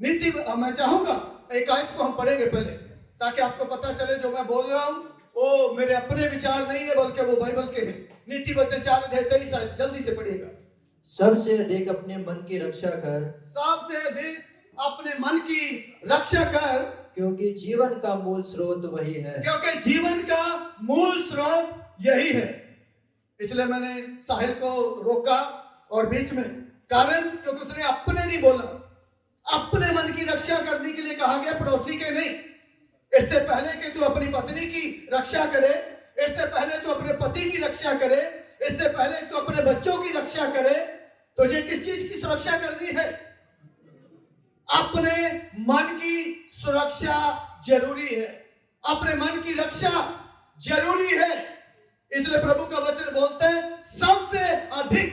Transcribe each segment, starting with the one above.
नीति मैं चाहूंगा एक आयत को हम पढ़ेंगे पहले, ताकि आपको पता चले जो मैं बोल रहा हूं वो मेरे अपने विचार नहीं है, बल्कि वो बाइबल के हैं। नीति वचन 4:23 आयत जल्दी से पढ़िएगा। सबसे अधिक अपने मन की रक्षा कर, सबसे अधिक अपने मन की रक्षा कर, क्योंकि जीवन का मूल स्रोत वही है। क्योंकि जीवन का मूल स्रोत यही है। इसलिए मैंने साहिल को रोका और बीच में, कारण क्योंकि उसने अपने नहीं बोला, अपने मन की रक्षा करने के लिए कहा गया, पड़ोसी के नहीं। इससे पहले कि तू अपनी पत्नी की रक्षा करे, इससे पहले तू अपने पति की रक्षा करे, इससे पहले तू अपने बच्चों की रक्षा करे, तुझे किस चीज की सुरक्षा करनी है? अपने मन की सुरक्षा जरूरी है, अपने मन की रक्षा जरूरी है। इसलिए प्रभु का वचन बोलते हैं सबसे अधिक,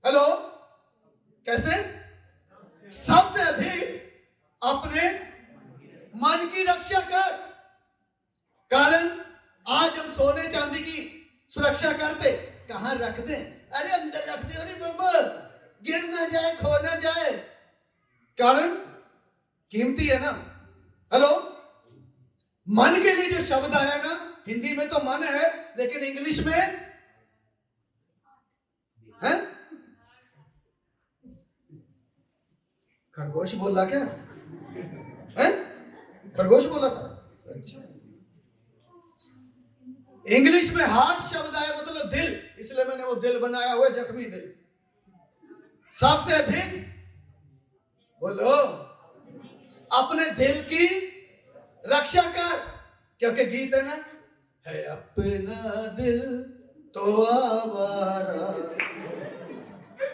हेलो, कैसे? सबसे अधिक अपने मन की रक्षा कर। कारण आज हम सोने चांदी की सुरक्षा करते कहां रख दें? अरे अंदर रख दे, अरे बाबा गिर ना जाए, खो ना जाए। कारण कीमती है ना। हेलो, मन के लिए जो शब्द आया ना, हिंदी में तो मन है, लेकिन इंग्लिश में है खरगोश बोला क्या है? खरगोश बोला था, अच्छा। इंग्लिश में हार्ट शब्द आया, मतलब दिल, इसलिए मैंने वो दिल बनाया हुआ, जख्मी दिल। सबसे अधिक बोलो अपने दिल की रक्षा कर, क्योंकि गीत है ना, है अपना दिल तो आवारा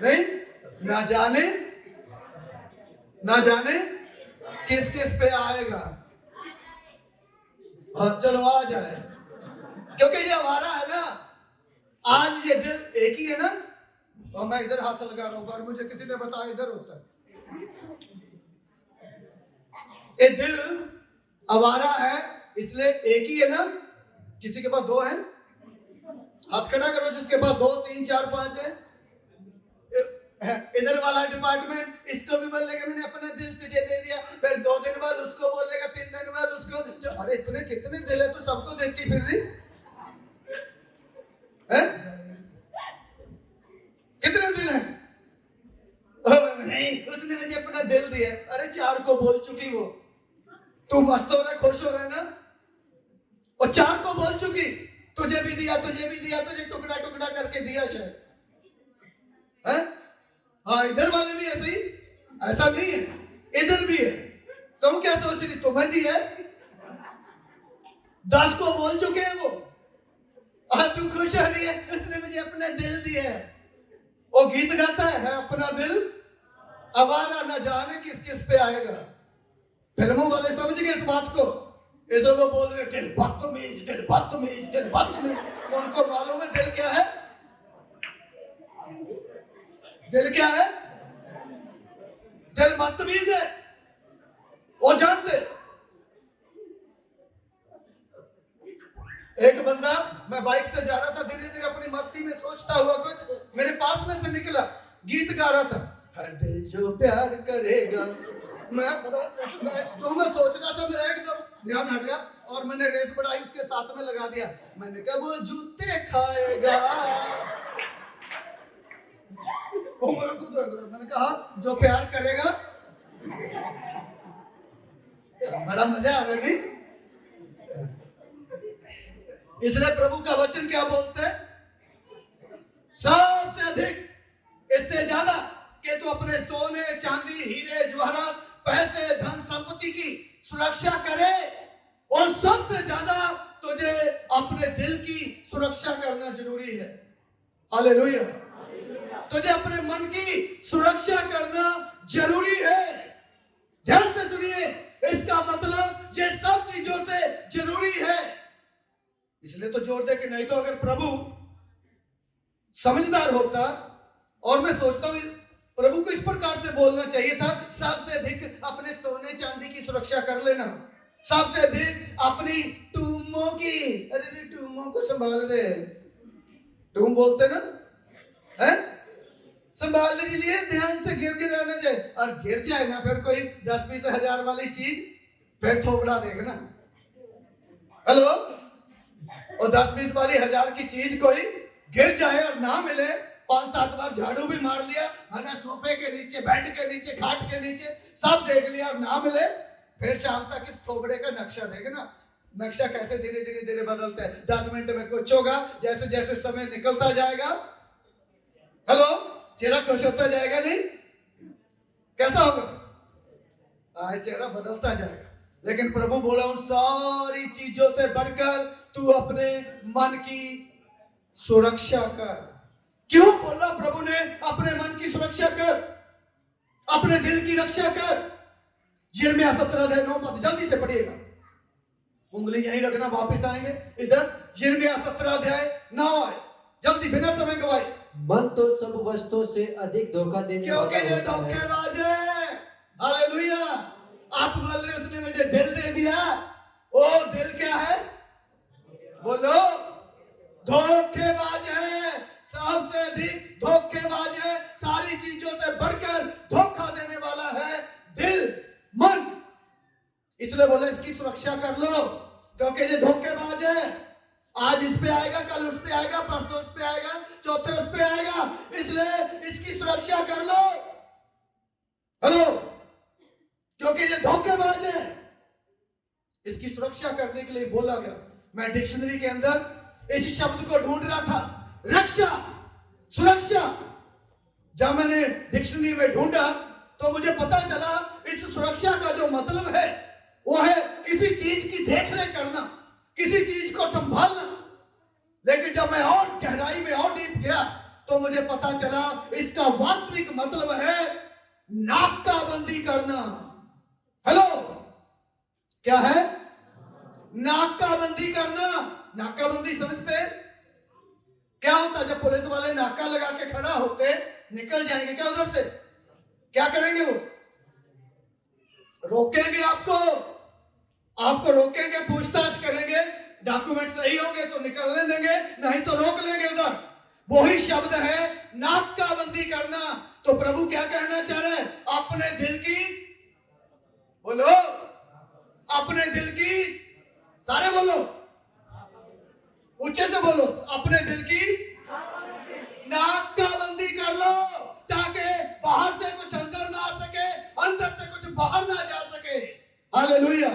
नहीं, ना जाने किस किस पे आएगा। चलो आ जाए, क्योंकि ये आवारा है ना। आज ये दिल एक ही है ना, और मैं इधर हाथ लगा रहा हूं, और मुझे किसी ने बताया इधर होता है। ये दिल आवारा है, इसलिए एक ही है ना। किसी के पास दो है? हाथ खड़ा करो जिसके पास 2, 3, 4, 5 है। इधर वाला डिपार्टमेंट इसको भी बोलेगा मैंने अपना दिल तुझे दे दिया, फिर 2 दिन बाद उसको बोलेगा, 3 दिन बाद उसको। अरे इतने कितने दिल है, तो सबको देखती फिर रही है? कितने दिल हैं? नहीं, उसने मुझे अपना दिल दिया। अरे 4 को बोल चुकी वो, तू मस्त हो रहा, खुश हो रहा है ना, और 4 को बोल चुकी, तुझे भी दिया, तुझे भी दिया, तुझे टुकड़ा टुकड़ा करके दिया शायद है? हाँ, इधर वाले भी ऐसे ही, ऐसा नहीं है, इधर भी है। तुम क्या सोच रही तुम्हें दिया है? 10 को बोल चुके हैं वो, तू खुश हो रही है, उसने मुझे अपना दिल दिया है। वो गीत गाता है अपना दिल आवारा, न जाने किस किस पे आएगा। फिल्मों वाले समझ गए इस बात को, इसलिए वो बोल रहे दिल बदतमीज, दिल बदतमीज, दिल बदतमीज। उनको मालूम है दिल क्या है? दिल क्या है? दिल बदतमीज है, वो जानते। एक बंदा, मैं बाइक से जा रहा था, धीरे धीरे अपनी मस्ती में सोचता हुआ कुछ मेरे पास में से निकला, गीत गा रहा था, हर दिल जो प्यार करेगा। जो मैं सोच रहा था, मेरा एकदम ध्यान हट गया और मैंने रेस बढ़ाई, उसके साथ में लगा दिया। मैंने कहा वो जूते खाएगा। मैंने कहा जो प्यार करेगा। बड़ा मजा आ रहा नहीं? इसलिए प्रभु का वचन क्या बोलते हैं? सबसे अधिक, इससे ज्यादा कि तू अपने सोने चांदी हीरे जवाहरात पैसे धन संपत्ति की सुरक्षा करे, और सबसे ज्यादा तुझे अपने दिल की सुरक्षा करना जरूरी है। हालेलुया। तुझे अपने मन की सुरक्षा करना जरूरी है। ध्यान से सुनिए, इसका मतलब ये सब चीजों से जरूरी है। इसलिए तो जोर दे के, नहीं तो अगर प्रभु समझदार होता, और मैं सोचता हूं प्रभु को इस प्रकार से बोलना चाहिए था, सबसे अधिक अपने सोने चांदी की सुरक्षा कर लेना, सबसे अधिक अपनी टूमों की, अरे टूमों को संभाल रहे, टूम बोलते ना है, संभाल लीजिए, ध्यान से गिर गिर आना जाए, और गिर जाए ना फिर कोई 10-20 हजार वाली चीज, फिर थोपड़ा देखना। हेलो, और 10-20 वाली हजार की चीज कोई गिर जाए और ना मिले, 5-7 बार झाड़ू भी मार लिया है ना, सोफे के नीचे, बेड के नीचे, खाट के नीचे, सब देख लिया और ना मिले, फिर शाम तक इस थोपड़े का नक्शा देखना। नक्शा कैसे धीरे धीरे धीरे बदलता है। 10 मिनट में कुछ होगा, जैसे जैसे समय निकलता जाएगा, हेलो, चेहरा खुश होता जाएगा, नहीं कैसा होगा, चेहरा बदलता जाएगा। लेकिन प्रभु बोला उन सारी चीजों से बढ़कर तू अपने मन की सुरक्षा कर। क्यों बोला प्रभु ने अपने मन की सुरक्षा कर, अपने दिल की रक्षा कर? यिर्मयाह 17:9 जल्दी से पढ़िएगा, उंगली यहीं रखना, वापस आएंगे इधर। यिर्मयाह 17:9, जल्दी, बिना समय गवाए। मन तो सब वस्तुओं से अधिक धोखा देने वाला क्योंकि ये होता है। धोखेबाज है। हालेलुया। आप बोल रहे उसने मुझे दिल दे दिया, ओ दिल क्या है, बोलो, धोखेबाज है, सबसे अधिक धोखेबाज है, सारी चीजों से बढ़कर धोखा देने वाला है दिल, मन। इसलिए बोले इसकी सुरक्षा कर लो, क्योंकि ये धोखेबाज है। आज इस पे आएगा, कल उस पे आएगा, परसों उस पे आएगा, चौथे उस पे आएगा, इसलिए इसकी सुरक्षा कर लो। हेलो, क्योंकि ये धोखेबाज है। इसकी सुरक्षा करने के लिए बोला गया। मैं डिक्शनरी के अंदर इस शब्द को ढूंढ रहा था, रक्षा, सुरक्षा। जब मैंने डिक्शनरी में ढूंढा तो मुझे पता चला इस सुरक्षा का जो मतलब है वो है किसी चीज की देखरेख करना, किसी चीज को संभालना। लेकिन जब मैं और गहराई में और डीप गया तो मुझे पता चला इसका वास्तविक मतलब है नाकाबंदी करना। हेलो, क्या है? नाकाबंदी करना। नाकाबंदी समझते हैं? क्या होता जब पुलिस वाले नाका लगा के खड़ा होते, निकल जाएंगे क्या उधर से? क्या करेंगे वो? रोकेंगे आपको, आपको रोकेंगे, पूछताछ करेंगे, डॉक्यूमेंट सही होंगे तो निकलने देंगे, नहीं तो रोक लेंगे उधर। वही शब्द है नाकाबंदी करना। तो प्रभु क्या कहना चाह रहे हैं? अपने दिल की, बोलो, अपने दिल की, सारे बोलो, ऊंचे से बोलो, अपने दिल की नाकाबंदी कर लो, ताकि बाहर से कुछ अंदर ना आ सके, अंदर से कुछ बाहर ना जा सके। हालेलुया।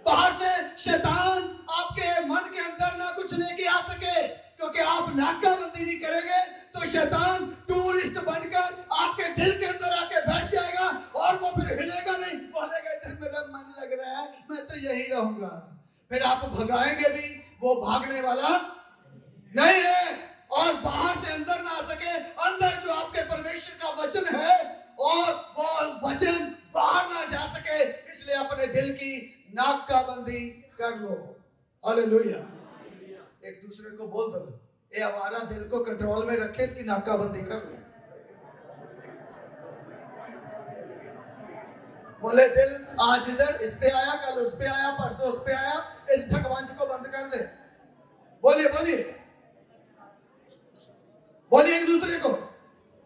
बाहर से शैतान आपके मन के अंदर ना कुछ लेके आ सके, क्योंकि आप नाकाबंदी नहीं करेंगे तो शैतान टूरिस्ट बनकर आपके दिल के अंदर आके बैठ जाएगा और वो फिर हिलेगा नहीं, बोलेगा इधर मेरा मन लग रहा है, मैं तो यही रहूंगा। फिर आप भगाएंगे भी, वो भागने वाला नहीं है, और बाहर से अंदर ना आ सके। अंदर जो आपके परमेश्वर का वचन है और वो वचन बाहर ना जा सके, इसलिए अपने दिल की नाकाबंदी कर लो। हालेलुया। एक दूसरे को बोल दो, ये हमारा दिल को कंट्रोल में रखे, इसकी नाकाबंदी कर ले। बोले दिल आज इधर इस पे आया, कल उस पे आया, परसों उस पे आया, इस ढकवांच को बंद कर दे। बोलिए बोलिए बोलिए एक दूसरे को।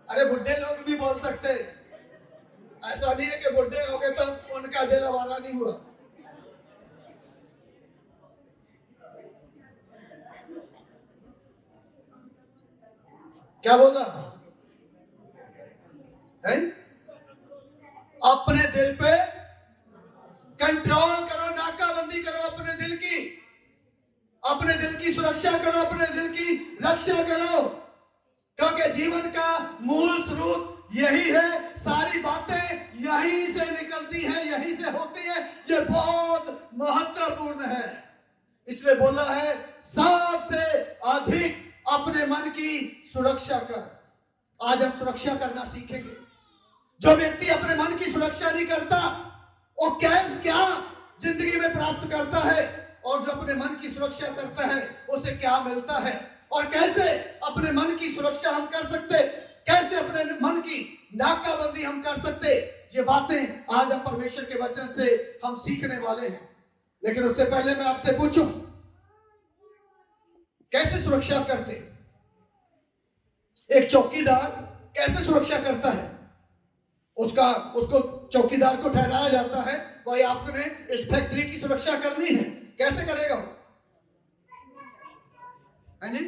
अरे बुढ़े लोग भी बोल सकते हैं, ऐसा नहीं है कि बुढ़े हो गए तो उनका दिल आवारा नहीं हुआ। क्या बोला है? अपने दिल पे कंट्रोल करो, नाकाबंदी करो अपने दिल की, अपने दिल की सुरक्षा करो, अपने दिल की रक्षा करो, क्योंकि जीवन का मूल स्रोत यही है। सारी बातें यहीं से निकलती हैं, यहीं से होती हैं। ये बहुत महत्वपूर्ण है। इसलिए बोला है सबसे अधिक अपने मन की सुरक्षा कर। आज हम सुरक्षा करना सीखेंगे। जो व्यक्ति अपने मन की सुरक्षा नहीं करता वो क्या जिंदगी में प्राप्त करता है, और जो अपने मन की सुरक्षा करता है उसे क्या मिलता है, और कैसे अपने मन की सुरक्षा हम कर सकते, कैसे अपने मन की नाकाबंदी हम कर सकते, ये बातें आज हम परमेश्वर के वचन से हम सीखने वाले हैं। लेकिन उससे पहले मैं आपसे पूछूं, कैसे सुरक्षा करते? एक चौकीदार कैसे सुरक्षा करता है? उसको चौकीदार को ठहराया जाता है, भाई आपने इस फैक्ट्री की सुरक्षा करनी है। कैसे करेगा वो? है जी?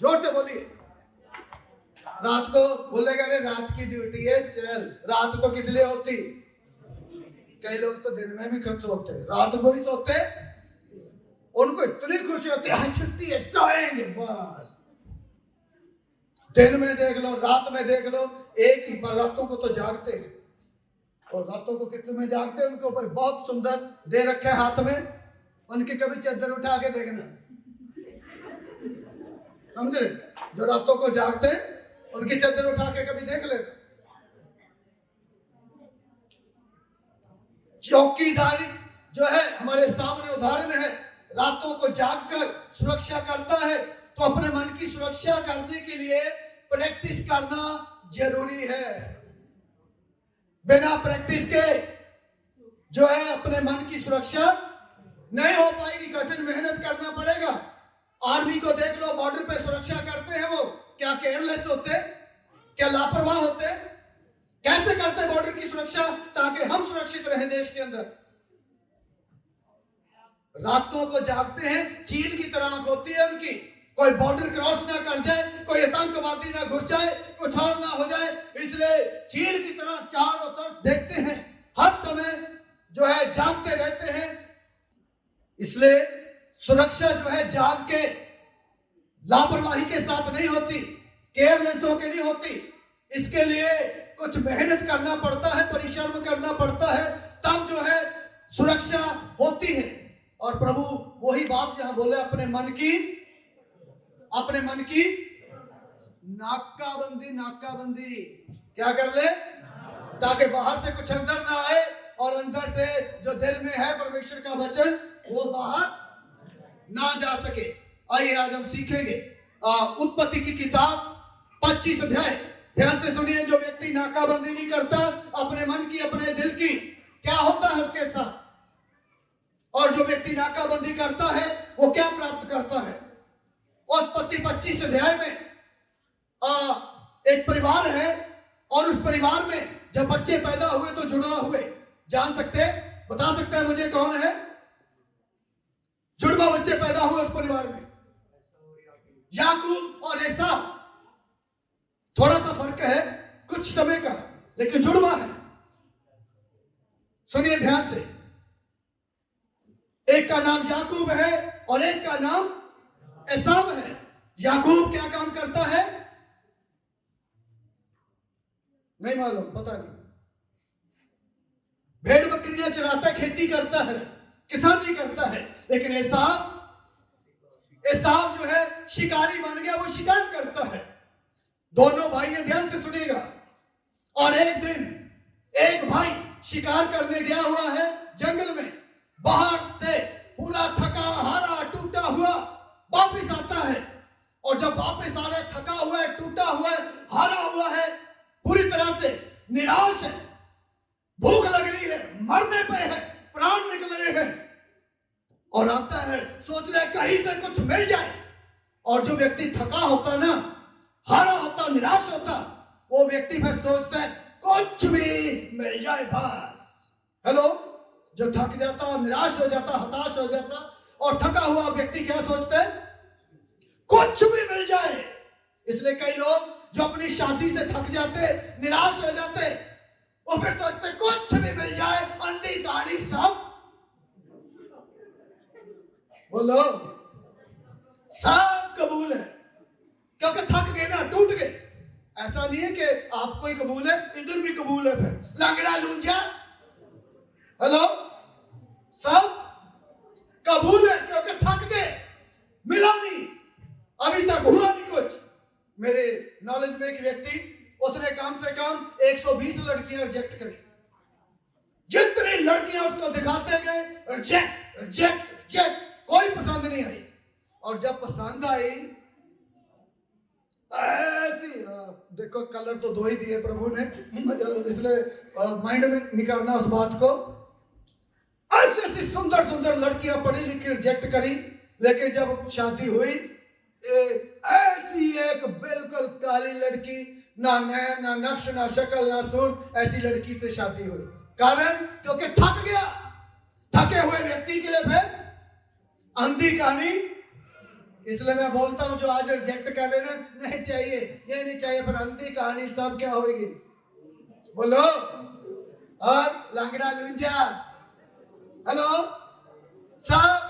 जोर से बोलिए। रात को बोलेगा अरे रात की ड्यूटी है, चल। रात तो किस लिए होती? कई लोग तो दिन में भी कम सोते, रात को भी सोते। उनको इतनी खुशी होती है, आज छुट्टी है, सोएंगे बस। दिन में देख लो, रात में देख लो, एक ही। पर रातों को तो जागते हैं, और रातों को कितने में जागते हैं? उनके ऊपर बहुत सुंदर दे रखे है हाथ में, उनकी कभी चादर उठा के देखना, समझे? जो रातों को जागते हैं उनकी चादर उठा के कभी देख लेना। चौकीदारी जो है हमारे सामने उदाहरण है, रातों को जागकर सुरक्षा करता है। तो अपने मन की सुरक्षा करने के लिए प्रैक्टिस करना जरूरी है। बिना प्रैक्टिस के जो है अपने मन की सुरक्षा नहीं हो पाएगी, कठिन मेहनत करना पड़ेगा। आर्मी को देख लो, बॉर्डर पे सुरक्षा करते हैं, वो क्या केयरलेस होते? क्या लापरवाह होते? कैसे करते बॉर्डर की सुरक्षा ताकि हम सुरक्षित रहें देश के अंदर? रातों को जागते हैं, चील की तरह आंख होती है उनकी, कोई बॉर्डर क्रॉस ना कर जाए, कोई आतंकवादी ना घुस जाए, कुछ और ना हो जाए, इसलिए चील की तरह चारों तरफ देखते हैं, हर समय जो है जागते रहते हैं। इसलिए सुरक्षा जो है जाग के, लापरवाही के साथ नहीं होती, केयरलेस होके नहीं होती। इसके लिए कुछ मेहनत करना पड़ता है, परिश्रम करना पड़ता है, तब जो है सुरक्षा होती है। और प्रभु वही बात यहां बोले, अपने मन की नाकाबंदी क्या कर ले, ताकि बाहर से कुछ अंदर ना आए, और अंदर से जो दिल में है परमेश्वर का वचन वो बाहर ना जा सके। आइए आज हम सीखेंगे उत्पत्ति की किताब 25 अध्याय। ध्यान से सुनिए। जो व्यक्ति नाकाबंदी नहीं करता अपने मन की, अपने दिल की, क्या होता है उसके साथ? और जो व्यक्ति नाकाबंदी करता है वो क्या प्राप्त करता है? उत्पत्ति 25 अध्याय में एक परिवार है, और उस परिवार में जब बच्चे पैदा हुए तो जुड़वा हुए। जान सकते, बता सकते हैं मुझे कौन है? जुड़वा बच्चे पैदा हुए उस परिवार में, याकूब और एसाव। थोड़ा सा फर्क है कुछ समय का, लेकिन जुड़वा है। सुनिए ध्यान से। एक का नाम याकूब है और एक का नाम एसाव है। याकूब क्या काम करता है? नहीं मालूम, पता नहीं। भेड़ बकरियां चराता है, खेती करता है, किसानी करता है। लेकिन एसाव जो है शिकारी बन गया, वो शिकार करता है। दोनों भाई ध्यान से सुनिएगा। और एक दिन एक भाई शिकार करने गया हुआ है जंगल में, बाहर से पूरा थका हारा टूटा हुआ वापिस आता है। और जब वापिस आ रहा है, थका हुआ है, टूटा हुआ है, हारा हुआ है, पूरी तरह से निराश है, भूख लग रही है, मरने पे है, प्राण निकल रहे हैं, और आता है सोच रहा है कहीं से कुछ मिल जाए। और जो व्यक्ति थका होता ना, हारा होता, निराश होता, वो व्यक्ति फिर सोचता है कुछ भी मिल जाए बस। हेलो, जो थक जाता, निराश हो जाता, हताश हो जाता, और थका हुआ व्यक्ति क्या सोचता है? कुछ भी मिल जाए। इसलिए कई लोग जो अपनी शादी से थक जाते, निराश हो जाते, वो फिर सोचते कुछ भी मिल जाए, अंधी गाड़ी सब बोलो सब कबूल है, क्योंकि थक गए ना, टूट गए। ऐसा नहीं है कि आपको ही कबूल है, इधर भी कबूल है। फिर लंगड़ा लूंजा, हेलो, सब कबूल है, क्योंकि थक गए, मिला नहीं, अभी तक हुआ नहीं कुछ। मेरे नॉलेज में एक व्यक्ति, उसने कम से कम 120 लड़कियां रिजेक्ट करी। जितनी लड़कियां उसको दिखाते गए, रिजेक्ट रिजेक्ट रिजेक्ट, कोई पसंद नहीं आई। और जब पसंद आई, ऐसी देखो, कलर तो दो ही दिए प्रभु ने, इसलिए माइंड में निकालना उस बात को। ऐसी ऐसी सुंदर सुंदर लड़कियां पढ़ी लिखी रिजेक्ट करी। लेकिन जब शादी हुई, ऐसी एक बिल्कुल काली लड़की, ना नैन ना नक्श ना शक्ल ना सूर, ऐसी लड़की से शादी हुई। कारण क्योंकि थक गया। थके हुए व्यक्ति के लिए फिर अंधी कहानी। इसलिए मैं बोलता हूं जो आज रिजेक्ट कर रहे ना, नहीं चाहिए, ये नहीं चाहिए, फिर अंधी कहानी सब क्या होगी बोलो। और लंगड़ा लुंजा, हेलो, सब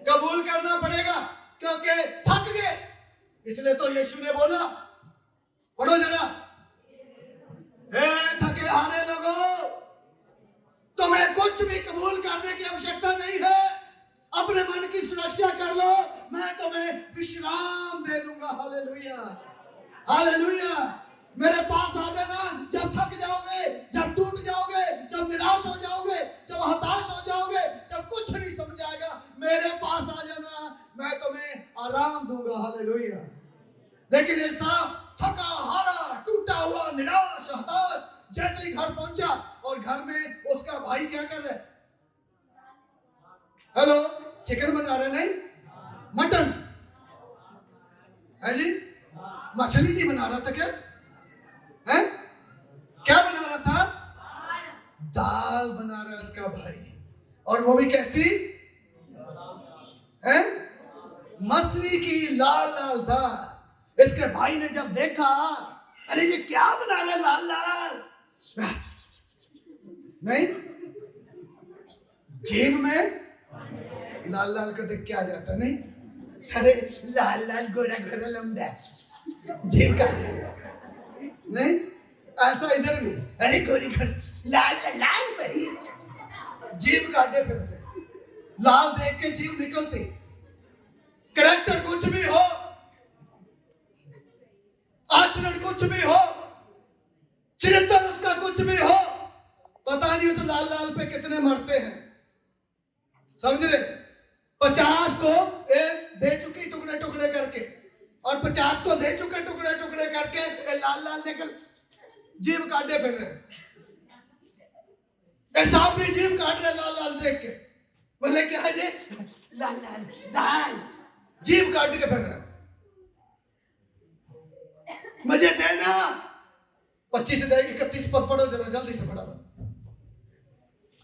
कबूल करना पड़ेगा क्योंकि थक गए। इसलिए तो यीशु ने बोला, पढ़ो जरा, हे थके हारे लोगों, तुम्हें कुछ भी कबूल करने की आवश्यकता नहीं है, अपने मन की सुरक्षा कर लो, मैं तुम्हें विश्राम दे दूंगा। Hallelujah, hallelujah. मेरे पास आ जाना जब थक जाओगे, जब टूट जाओगे, जब निराश हो जाओगे, जब हताश हो जाओगे, जब कुछ नहीं समझ आएगा, मेरे पास आ जाना, मैं तुम्हें आराम दूंगा। हालेलुया। लेकिन ऐसा थका हारा, टूटा हुआ, निराश, हताश जैसे ही घर पहुंचा, और घर में उसका भाई क्या कर रहा है? हेलो, चिकन बना रहे नहीं, मटन है जी, मछली नहीं बना रहा था क्या? है क्या बना रहा था? दाल बना रहा है उसका भाई, और वो भी कैसी है? मछली की लाल लाल दाल। इसके भाई ने जब देखा, अरे ये क्या बना रहा है लाल लाल, नहीं जेब में लाल लाल का देख के आ जाता नहीं, अरे लाल लाल गोरा गोरा लंबा जेब का नहीं, ऐसा इधर भी, अरे गोरी गोरी लाल लाल बड़ी जीभ काटे फिरते, लाल देख के जीभ निकलती। कैरेक्टर कुछ भी हो, आचरण कुछ भी हो, चरित्र उसका कुछ भी हो, पता नहीं उस लाल लाल पे कितने मरते हैं, समझ रहे? 50 को एक दे चुकी टुकड़े टुकड़े करके, और 50 को दे चुके टुकड़े टुकड़े करके लाल लाल निकल जीभ काटे फिर रहे। सांप भी जीभ काट रहे लाल लाल देख के, बोले क्या है ये लाल लाल दाल, जीभ काट के फिर रहे। मजे देना। 25 से 31 पद पढ़ो जरा जल्दी से, पढ़ा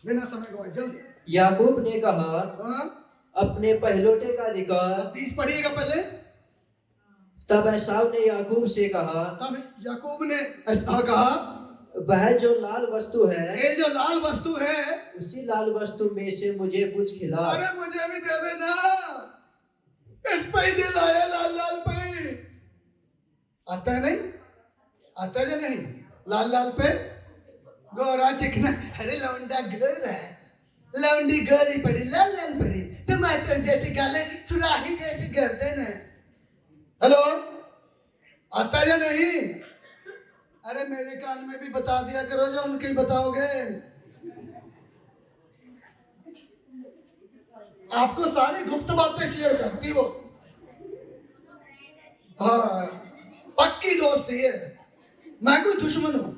बिना समय गवाए जल्दी। याकूब ने कहा, हाँ? अपने पहलौठे का अधिकार। 30 पढ़िएगा पहले। तब एसाव ने याकूब से कहा, तब याकूब ने ऐसा कहा, वह जो लाल वस्तु है, ये जो लाल वस्तु है, उसी लाल वस्तु में से मुझे कुछ खिला। अरे मुझे भी दे देना, इस पे ही दिल आया लाल लाल पे। आता है नहीं, आता है नहीं, लाल लाल पे गोरा चिकना, अरे लौंडा गोरा है, लौंडी गोरी पड़ी, लाल लाल पड़ी, टमाटर जैसी गाले, सुराही जैसी गर्दन है। हेलो, आता है या नहीं? अरे मेरे कान में भी बता दिया करो जो उनके ही बताओगे। आपको सारी गुप्त बातें शेयर करती वो। हाँ, पक्की दोस्ती है, मैं कोई दुश्मन हूं,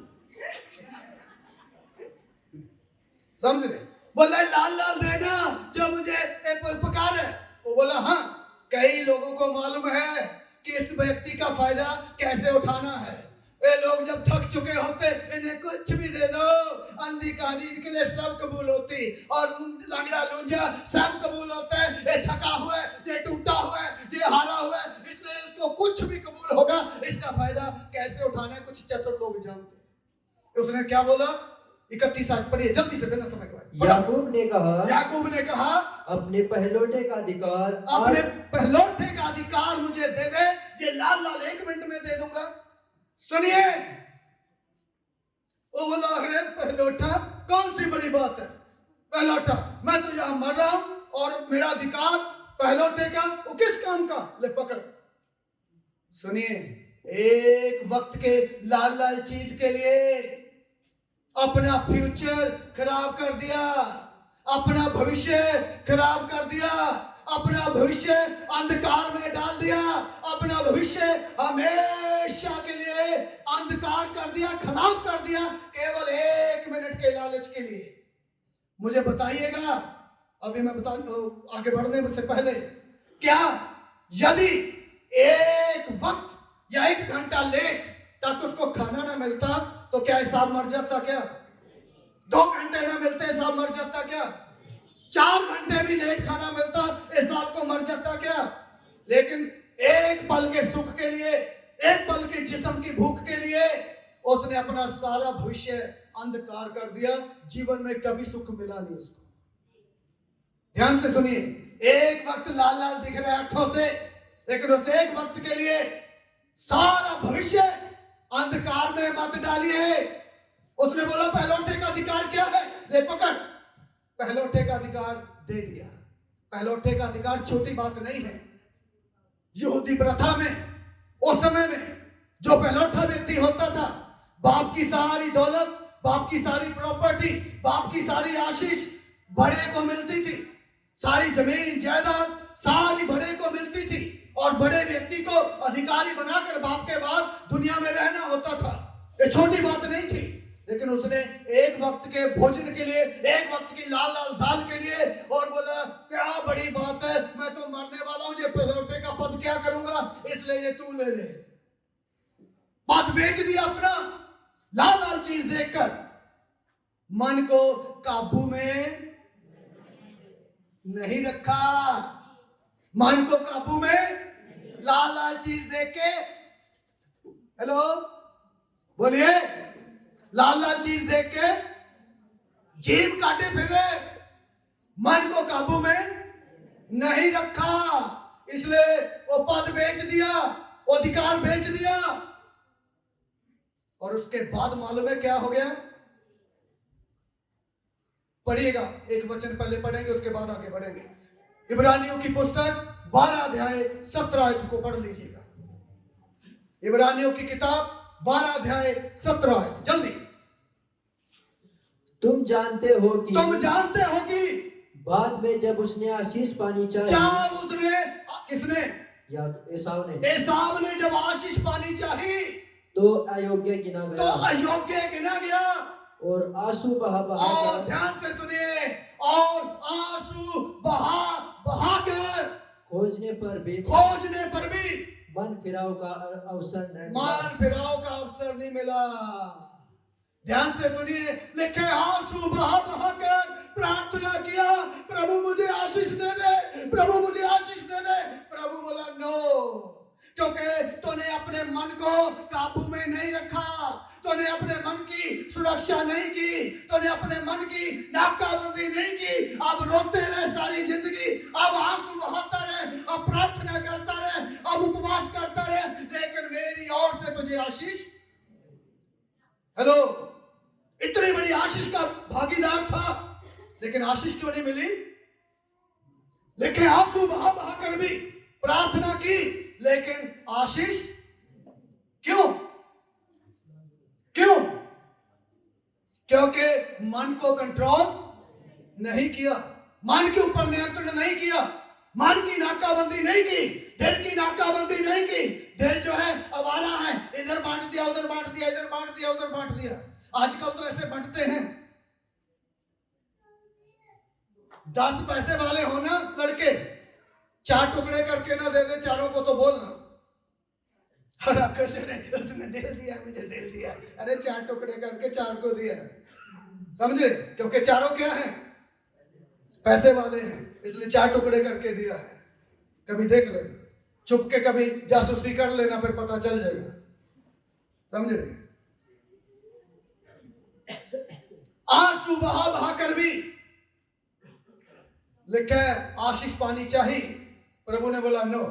समझ रहे? बोला लाल लाल देना जो मुझे उपकार है। वो बोला हाँ, कई लोगों को मालूम है कि इस व्यक्ति का फायदा कैसे उठाना है। वे लोग जब थक चुके होते, इन्हें कुछ भी दे दो, अंधी कहानी के लिए सब कबूल होती, और लंगड़ा लूंजा सब कबूल होता है। ये थका हुआ है, ये टूटा हुआ है, ये हारा हुआ है, इसलिए इसको कुछ भी कबूल होगा। इसका फायदा कैसे उठाना है कुछ चतुर लोग जानते। उसने क्या बोला? 31 आयत पढ़िए जल्दी से बिना समय गवाए। याकूब ने कहा, अपने पहलौठे का अधिकार, अपने पहलौठे का अधिकार मुझे दे दे, ये लाल लाल 1 मिनट में दे दूंगा। सुनिए, वो बोला अरे पहलौठा कौन सी बड़ी बात है, पहलौठा, मैं तो यहां मर रहा हूं और मेरा अधिकार पहलौठे का, वो किस काम का? ले पकड़। सुनिए, एक वक्त के लाल लाल चीज के लिए अपना फ्यूचर खराब कर दिया, अपना भविष्य खराब कर दिया, अपना भविष्य अंधकार में डाल दिया, अपना भविष्य हमेशा के लिए अंधकार कर दिया, खराब कर दिया, केवल 1 मिनट के लालच के लिए। मुझे बताइएगा, अभी मैं बता आगे बढ़ने से पहले, क्या यदि एक वक्त या 1 घंटा लेट तक उसको खाना ना मिलता तो क्या हिसाब मर जाता? क्या 2 घंटे ना मिलते हिसाब मर जाता? क्या 4 घंटे भी लेट खाना मिलता हिसाब को मर जाता? क्या? लेकिन एक पल के सुख के लिए, एक पल के जिस्म की भूख के लिए उसने अपना सारा भविष्य अंधकार कर दिया। जीवन में कभी सुख मिला नहीं उसको। ध्यान से सुनिए, एक वक्त लाल लाल दिख रहे आंखों से, लेकिन उस एक वक्त के लिए सारा भविष्य अंधकार में मत डालिए। उसने बोला पहलौठे का अधिकार क्या है? ले पकड़। पहलौठे का अधिकार दे दिया। पहलौठे का अधिकार छोटी बात नहीं है। यहूदी प्रथा में उस समय में जो पहलौठा व्यक्ति होता था, बाप की सारी दौलत, बाप की सारी प्रॉपर्टी, बाप की सारी आशीष बड़े को मिलती थी। सारी जमीन जायदाद सारी बड़े को मिलती थी और बड़े व्यक्ति को अधिकारी बनाकर बाप के बाद दुनिया में रहना होता था। ये छोटी बात नहीं थी। लेकिन उसने एक वक्त के भोजन के लिए, एक वक्त की लाल लाल दाल के लिए और बोला क्या बड़ी बात है, मैं तो मरने वाला हूं, ये पहलौठे का पद क्या करूंगा, इसलिए ये तू ले ले। पद बेच दिया अपना लाल लाल चीज देखकर। मन को काबू में नहीं रखा। मन को काबू में लाल लाल चीज देख के, हेलो बोलिए, लाल लाल चीज देख के जीभ काटे फिर रहे, मन को काबू में नहीं रखा, इसलिए वो पद बेच दिया, वो अधिकार बेच दिया। और उसके बाद मालूम है क्या हो गया? पढ़िएगा, एक वचन पहले पढ़ेंगे उसके बाद आगे बढ़ेंगे। इब्रानियों की पुस्तक 12 अध्याय 17 आयत को पढ़ लीजिएगा। इब्रानियों की किताब 12 अध्याय 17 आयत, जल्दी। तुम जानते हो कि बाद में जब उसने आशीष पानी चाहिए, जब उसने, किसने? या एसाव ने जब आशीष पानी चाहिए तो अयोग्य गिना गया और आंसू बहा और ध्यान से सुनिए, और आंसू बहा कर खोजने पर भी मन फिराव का अवसर नहीं मिला। ध्यान से सुनिए, लिखे आंसू बहा कर प्रार्थना किया, प्रभु मुझे आशीष दे दे, प्रभु मुझे आशीष दे दे। प्रभु बोला नो, क्योंकि तूने अपने मन को काबू में नहीं रखा, तूने अपने मन की सुरक्षा नहीं की, तूने अपने मन की नाकाबंदी नहीं की। अब रोते रहे सारी जिंदगी, अब आंसू बहाता रहे, अब प्रार्थना करता रहे, अब उपवास करता रहे, लेकिन मेरी ओर से तुझे आशीष। हेलो, इतनी बड़ी आशीष का भागीदार था, लेकिन आशीष क्यों नहीं मिली? लेकिन आंसू बहा कर भी प्रार्थना की, लेकिन आशीष क्यों? क्योंकि मन को कंट्रोल नहीं किया, मन के ऊपर नियंत्रण नहीं किया, मन की नाकाबंदी नहीं की, दिल की नाकाबंदी नहीं की। दिल जो है आवारा है, इधर बांट दिया, उधर बांट दिया, इधर बांट दिया, उधर बांट दिया। आजकल तो ऐसे बांटते हैं। 10 पैसे वाले हो ना लड़के, 4 टुकड़े करके ना दे दे चारों को तो बोलना, और आपको उसने दिल दिया, मुझे दिल दिया, अरे 4 टुकड़े करके 4 को दिया, समझे? क्योंकि चारों क्या है? पैसे वाले हैं, इसलिए 4 टुकड़े करके दिया है। कभी देख लेना, चुप के कभी जासूसी कर लेना, फिर पता चल जाएगा, समझे? आंसू बहा कर भी लिखा है आशीष पानी चाहिए। प्रभु ने बोला नो,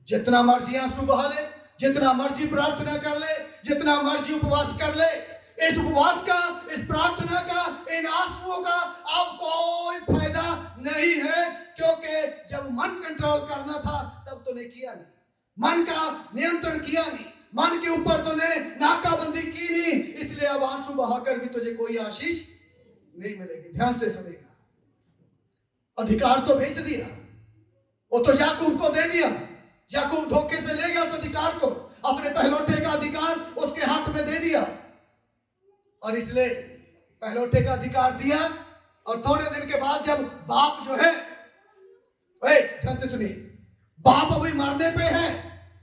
जितना मर्जी आंसू बहा ले, जितना मर्जी प्रार्थना कर ले, जितना मर्जी उपवास कर ले, इस उपवास का, इस प्रार्थना का, इन आंसुओं का अब कोई फायदा नहीं है। क्योंकि जब मन कंट्रोल करना था तब तूने किया नहीं, मन का नियंत्रण किया नहीं, मन के ऊपर तूने नाकाबंदी की नहीं, इसलिए अब आंसू बहाकर भी तुझे कोई आशीष नहीं मिलेगी। ध्यान से सुनेगा, अधिकार तो बेच दिया, वो तो याकूब को दे दिया। याकूब धोखे से ले गया उस अधिकार को, अपने पहलौठे का अधिकार उसके हाथ में दे दिया, और इसलिए पहलौठे का अधिकार दिया। और थोड़े दिन के बाद जब बाप जो है, ध्यान से सुनिए, बाप अभी मरने पे है,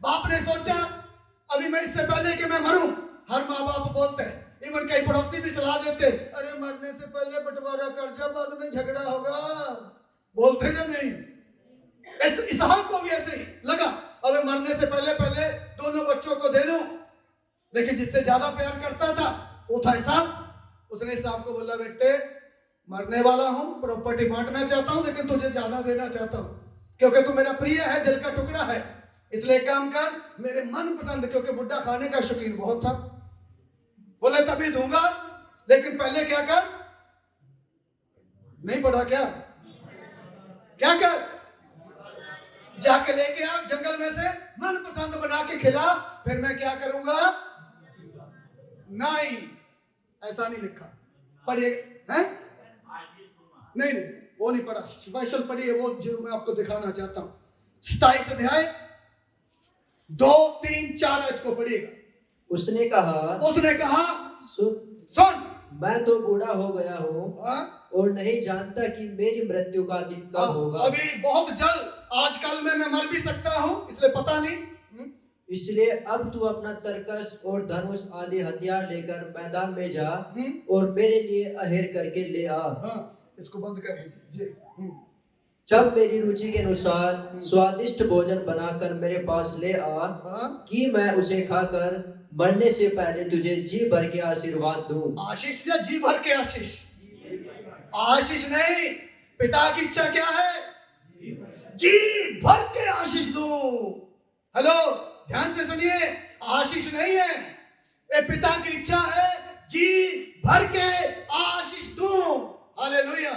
बाप ने सोचा अभी मैं इससे पहले कि मैं मरूं, हर माँ बाप बोलते हैं, इवन कई पड़ोसी भी सलाह देते, अरे मरने से पहले बंटवारा कर जा, बाद में झगड़ा होगा, बोलते या नहीं? इसहाक को भी ऐसे ही लगा, अबे मरने से पहले पहले दोनों बच्चों को दे दूं। लेकिन जिससे ज्यादा प्यार करता था वो था इसहाक। उसने इसहाक को बोला, बेटे मरने वाला हूं, प्रॉपर्टी बांटना चाहता हूं, लेकिन तुझे ज्यादा देना चाहता हूं, क्योंकि तू मेरा प्रिय है, दिल का टुकड़ा है, इसलिए काम कर मेरे मन पसंद, क्योंकि बुड्ढा खाने का शौकीन बहुत था। बोले तभी दूंगा, लेकिन पहले क्या कर, नहीं पढ़ा क्या, क्या कर, जाके लेके आ जंगल में से, मन पसंद बना के खिला, फिर मैं क्या करूंगा। नहीं, ऐसा नहीं लिखा, पढ़िए हैं? नहीं नहीं, वो नहीं पढ़ा, स्पेशल पढ़िए, वो जो मैं आपको दिखाना चाहता हूं। 27 अध्याय 2, 3, 4 आयत को पढ़िएगा। उसने कहा सुन, मैं तो बूढ़ा हो गया हूँ और नहीं जानता कि मेरी मृत्यु का दिन कब होगा। अभी बहुत जल्द, आजकल में मैं मर भी सकता हूँ, इसलिए पता नहीं। इसलिए अब तू अपना तरकस और धनुष आदि हथियार लेकर मैदान में जा और मेरे लिए अहेर करके ले आ। इसको बंद कर दीजिए। जब मेरी रुचि के अनुसार स्वादिष्ट भोजन बनाकर मेरे पास ले आ, कि मैं उसे खाकर मरने से पहले तुझे जी भर के आशीर्वाद दूं। आशीष या जी भर के आशीष? आशीष नहीं, पिता की इच्छा क्या है? जी भर के आशीष दूं। हेलो, ध्यान से सुनिए, आशीष नहीं है, ये पिता की इच्छा है, जी भर के आशीष दूं। हालेलुया।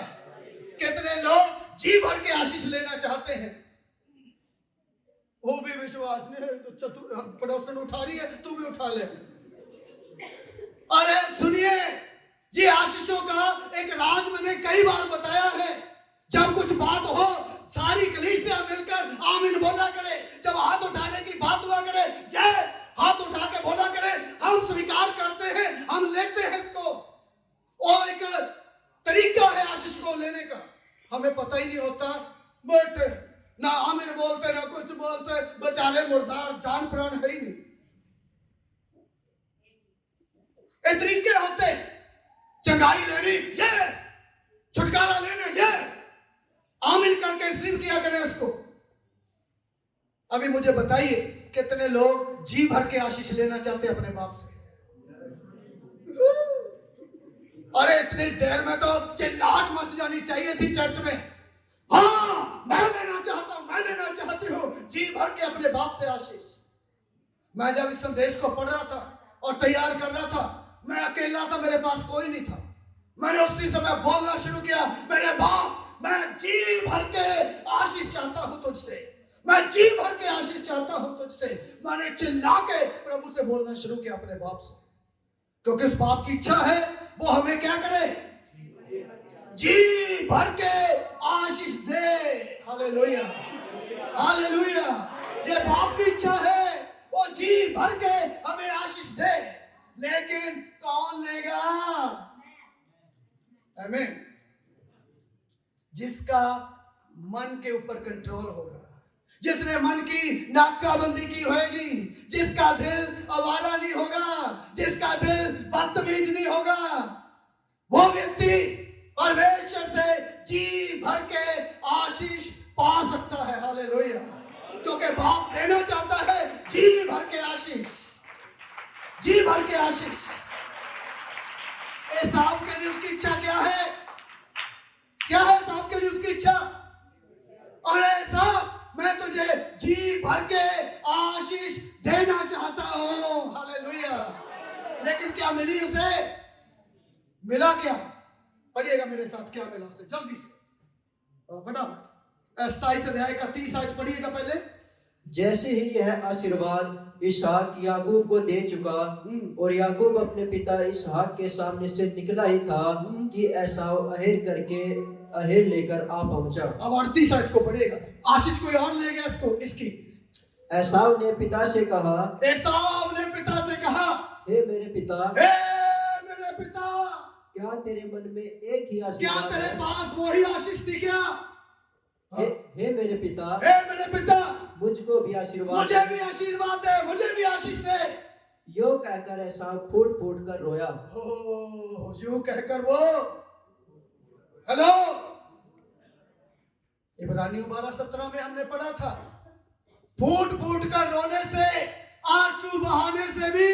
कितने लोग जी भर के आशीष लेना चाहते हैं? वो भी विश्वास नहीं है, तो पड़ोसन उठा रही है, तू भी उठा ले। अरे सुनिए, ये आशीषों का एक राज मैंने कई बार बताया है। जब कुछ बात हो, सारी कलीसिया मिलकर आमीन बोला करे। जब हाथ उठाने की बात हुआ करे, यस, हाथ उठा के बोला करे, हम स्वीकार करते हैं, हम लेते हैं इसको। और एक तरीका है आशीष को लेने का, हमें पता ही नहीं होता, बट ना आमीन बोलते, ना कुछ बोलते, बेचारे मुर्दार, जान प्राण है ही नहीं। ये तरीके होते, चंगाई लेनी, यस, छुटकारा लेना, यस, आमीन करके रिसीव किया करें उसको। अभी मुझे बताइए, कितने लोग जी भर के आशीष लेना चाहते अपने बाप से? अरे इतनी देर में तो चिल्लाहट मच जानी चाहिए थी चर्च में। हाँ, मैं लेना चाहता हूं, मैं लेना चाहती हूं जी भर के अपने बाप से आशीष। मैं जब इस संदेश को पढ़ रहा था और तैयार कर रहा था, मैं अकेला था, मेरे पास कोई नहीं था। मैंने उसी समय बोलना शुरू किया, मेरे बाप, मैं जी भर के आशीष चाहता हूं तुझसे, मैं जी भर के आशीष चाहता हूं तुझसे। मैंने चिल्ला के प्रभु से बोलना शुरू किया अपने बाप से, क्योंकि उस बाप की इच्छा है वो हमें क्या करे, जी भर के आशीष दे। Hallelujah, hallelujah. ये बाप की इच्छा है, वो जी भर के हमें आशीष दे। लेकिन कौन लेगा? आमीन। जिसका मन के ऊपर कंट्रोल होगा, जिसने मन की नाकाबंदी की होगी, जिसका दिल आवारा नहीं होगा, जिसका दिल बदतमीज नहीं होगा, वो व्यक्ति परमेश्वर से जी भर के आशीष पा सकता है। हालेलुया। क्योंकि बाप देना चाहता है जी भर के आशीष, जी भर के आशीष। एसाव के लिए उसकी इच्छा क्या है? क्या है एसाव के लिए उसकी इच्छा? अरे एसाव, मैं तुझे जी भर के आशीष देना चाहता हूं। हालेलुया। लेकिन क्या मिली उसे? मिला क्या? पढ़िएगा मेरे साथ, क्या मिला उसे, जल्दी से फटाफट। 27 अध्याय का 30 आयत पढ़िएगा पहले। जैसे ही यह आशीर्वाद इसहाक याकूब को दे चुका और याकूब अपने पिता इसहाक के सामने से निकला ही था कि एसाव अहेर लेकर आ पहुंचा। अब 38 आयत को पढ़िएगा। आशीष कोई और ले गया इसको, इसकी। एसाव ने पिता से कहा, एसाव ने पिता से कहा, हे मेरे पिता, हे मेरे पिता, क्या तेरे मन में एक ही आशीष? क्या तेरे पास वही आशीष थी क्या? हे मेरे पिता, हे मेरे पिता, मुझको भी आशीर्वाद मुझे भी आशीर्वाद दे, मुझे भी आशीष दे। यो कहकर ऐसा फूट फूट कर रोया। हो यूं कहकर वो, हेलो, इब्रानियों 12:17 में हमने पढ़ा था, फूट फूट कर रोने से, आंसू बहाने से भी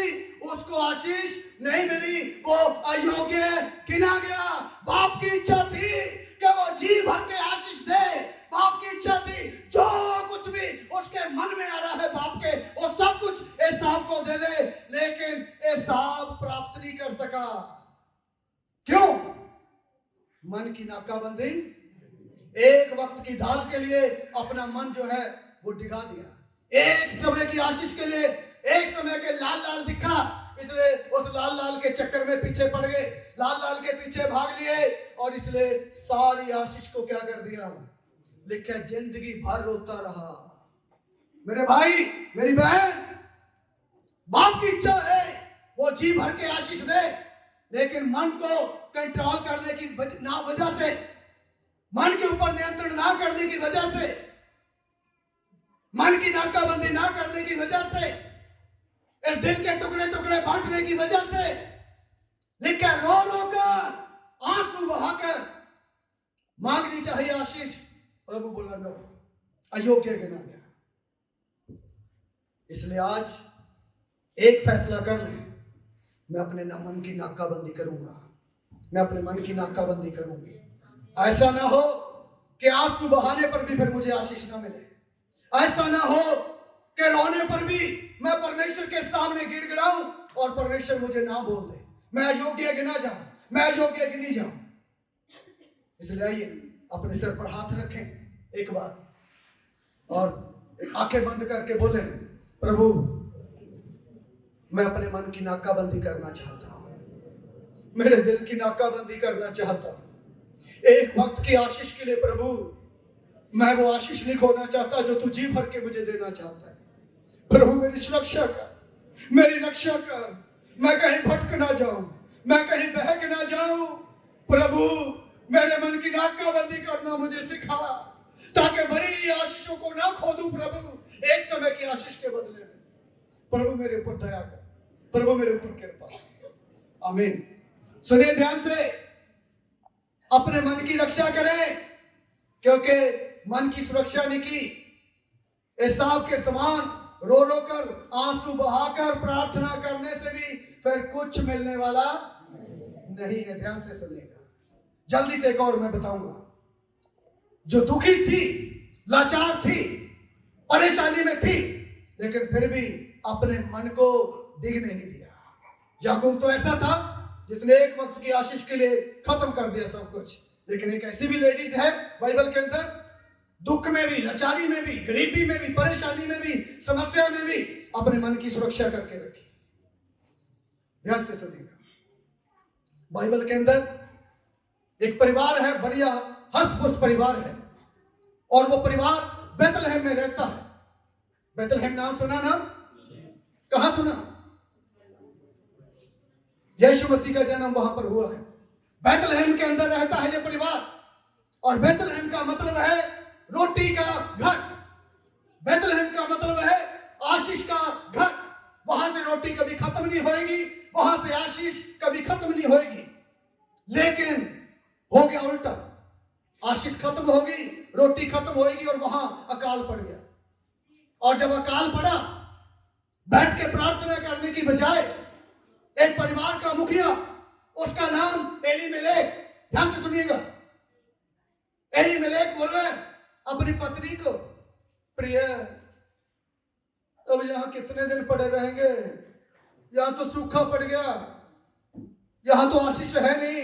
उसको आशीष नहीं मिली। वो अयोग्य गिना गया। बाप की इच्छा थी कि वो जी भर के आशीष दे। बाप की इच्छा थी जो कुछ भी उसके मन में आ रहा है बाप के, वो सब कुछ एसाव को दे दे, लेकिन एसाव प्राप्त नहीं कर सका। क्यों? मन की नाकाबंदी। एक वक्त की दाल के लिए अपना मन जो है वो डिगा दिया। एक समय की आशीष के लिए, एक समय के लाल लाल दिखा, इसलिए उस लाल लाल के चक्कर में पीछे पड़ गए, लाल लाल के पीछे भाग लिए, और इसलिए सारी आशीष को क्या कर दिया? लिखा जिंदगी भर रोता रहा। मेरे भाई, मेरी बहन, बाप की इच्छा है वो जी भर के आशीष दे, लेकिन मन को कंट्रोल करने की वजह से, मन के ऊपर नियंत्रण ना करने की वजह से, मन की नाकाबंदी ना करने की वजह से, इस दिल के टुकड़े टुकड़े बांटने की वजह से, लिखा रो रो कर, आंसू बहाकर मांगनी चाहिए आशीष। प्रभु बोला नो, अयोग्य गिना गया। इसलिए आज एक फैसला कर ले, मैं अपने मन की नाकाबंदी करूंगा, मैं अपने मन की नाकाबंदी करूंगी। ऐसा ना हो कि आंसू बहाने पर भी फिर मुझे आशीष ना मिले। ऐसा ना हो कि रोने पर भी मैं परमेश्वर के सामने गिड़गिड़ाऊं और परमेश्वर मुझे ना बोल दे, मैं अयोग्य गिना जाऊं, मैं अयोग्य गिनी जाऊं। इसलिए आइए अपने सिर पर हाथ रखें एक बार, और आंखें बंद करके बोले, प्रभु मैं अपने मन की नाकाबंदी करना चाहता हूं, मेरे दिल की नाकाबंदी करना चाहता हूं। एक वक्त की आशीष के लिए प्रभु मैं वो आशीष नहीं खोना चाहता जो तू जी भर के मुझे देना चाहता है। प्रभु मेरी सुरक्षा कर, मेरी रक्षा कर, मैं कहीं भटक ना जाऊं, मैं कहीं बहक ना जाऊं। प्रभु मेरे मन की नाकाबंदी करना मुझे सिखा, ताकि बड़ी आशीषों को ना खो दूं प्रभु एक समय की आशीष के बदले में। प्रभु मेरे ऊपर दया कर, प्रभु मेरे ऊपर कृपा। आमीन। सुनिए ध्यान से, अपने मन की रक्षा करें, क्योंकि मन की सुरक्षा नहीं की, एसाव के समान रो रो कर, आंसू बहाकर प्रार्थना करने से भी फिर कुछ मिलने वाला नहीं है। ध्यान से सुनिएगा, जल्दी से एक और मैं बताऊंगा। जो दुखी थी, लाचार थी, परेशानी में थी, लेकिन फिर भी अपने मन को डिगने नहीं दिया। याकूब तो ऐसा था जिसने एक वक्त की आशीष के लिए खत्म कर दिया सब कुछ। लेकिन एक ऐसी भी लेडीज है बाइबल के अंदर, दुख में भी, लाचारी में भी, गरीबी में भी, परेशानी में भी, समस्या में भी अपने मन की सुरक्षा करके रखी। ध्यान से सुनिएगा, बाइबल के अंदर एक परिवार है, बढ़िया हष्ट-पुष्ट परिवार है, और वो परिवार बैतलहम में रहता है। बैतलहम नाम सुना ना? कहां सुना? यीशु मसीह का जन्म वहां पर हुआ है। बैतलहम के अंदर रहता है ये परिवार, और बैतलहम का मतलब है रोटी का घर। बैतलहम का मतलब है आशीष का घर। वहां से रोटी कभी खत्म नहीं होएगी, वहां से आशीष कभी खत्म नहीं होएगी। लेकिन हो गया उल्टा, आशीष खत्म होगी, रोटी खत्म होएगी, और वहां अकाल पड़ गया। और जब अकाल पड़ा, बैठ के प्रार्थना करने की बजाय एक परिवार का मुखिया, उसका नाम एलीमेलेक, ध्यान से सुनिएगा, एलीमेलेक बोल रहे हैं अपनी पत्नी को, प्रिय अब यहां कितने दिन पड़े रहेंगे, यहां तो सूखा पड़ गया, यहां तो आशीष है नहीं,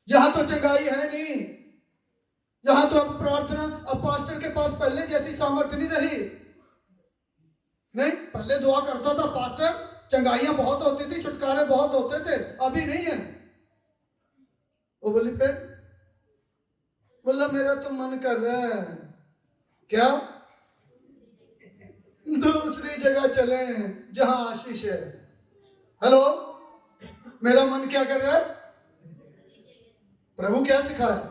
यहां तो चंगाई है नहीं, यहां तो अब प्रार्थना, अब पास्टर के पास पहले जैसी सामर्थ्य नहीं रही। नहीं, पहले दुआ करता था पास्टर, चंगाइयां बहुत होती थी, छुटकारे बहुत होते थे, अभी नहीं है। वो बोली फिर, बोला मेरा तो मन कर रहा है क्या दूसरी जगह चले जहां आशीष है। हेलो, मेरा मन क्या कर रहा है? प्रभु क्या सिखाया?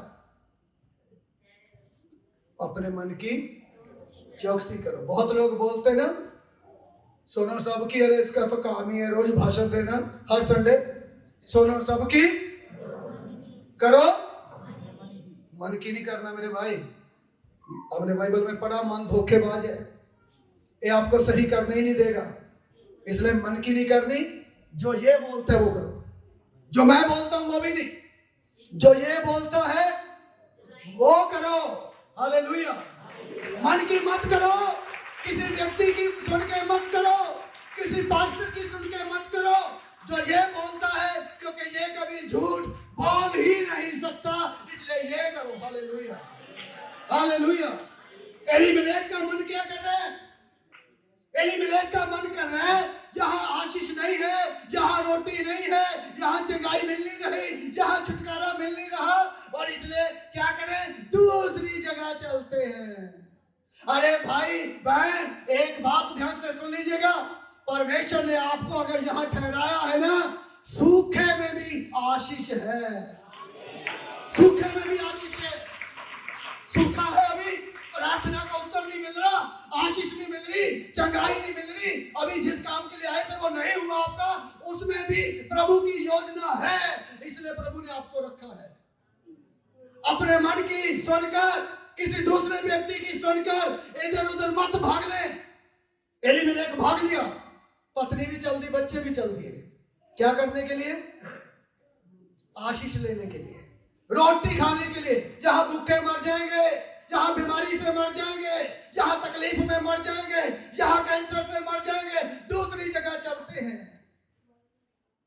अपने मन की चौकसी करो। बहुत लोग बोलते ना, सुनो सबकी, अरे इसका तो काम ही है रोज भाषण देना हर संडे। सुनो सबकी, करो मन की नहीं करना मेरे भाई। हमने बाइबल में पढ़ा मन धोखेबाज है, ये आपको सही करने ही नहीं देगा। इसलिए मन की नहीं करनी, जो ये बोलता है वो करो, जो मैं बोलता हूं वो भी नहीं, जो ये बोलता है वो करो। हालेलुया। मन की मत करो, किसी व्यक्ति की सुन के मत करो, किसी पास्टर की सुन के मत करो। जो ये बोलता है, क्योंकि ये कभी झूठ बोल ही नहीं सकता, इसलिए ये करो। Hallelujah, hallelujah. एलीमेलेक का मन क्या कर रहा है? एलीमेलेक का मन कर रहा है जहां आशीष नहीं है, जहां रोटी नहीं है, जहां चंगाई मिल नहीं रही, जहां छुटकारा मिल नहीं रहा, और इसलिए क्या करें? दूसरी जगह चलते हैं। अरे भाई बहन, एक बात ध्यान से सुन लीजिएगा, परमेश्वर ने आपको अगर यहां ठहराया है ना, सूखे में भी आशीष है, सूखे में भी आशीष है। सूखा है, अभी प्रार्थना का उत्तर नहीं मिल रहा, आशीष नहीं मिल रही, चंगाई नहीं मिल रही, अभी जिस काम के लिए आए थे वो नहीं हुआ आपका, उसमें भी प्रभु की योजना है, इसलिए प्रभु ने आपको रखा है। अपने मन की सुनकर, किसी दूसरे व्यक्ति की सुनकर इधर उधर मत भाग ले। एलीमेलेक भाग लिया, पत्नी भी चल दी, बच्चे भी चल दिए, क्या करने के लिए? आशीष लेने के लिए, रोटी खाने के लिए। जहां भूखे मर जाएंगे, जहां बीमारी से मर जाएंगे, जहां तकलीफ में मर जाएंगे, जहां कैंसर से मर जाएंगे, दूसरी जगह चलते हैं।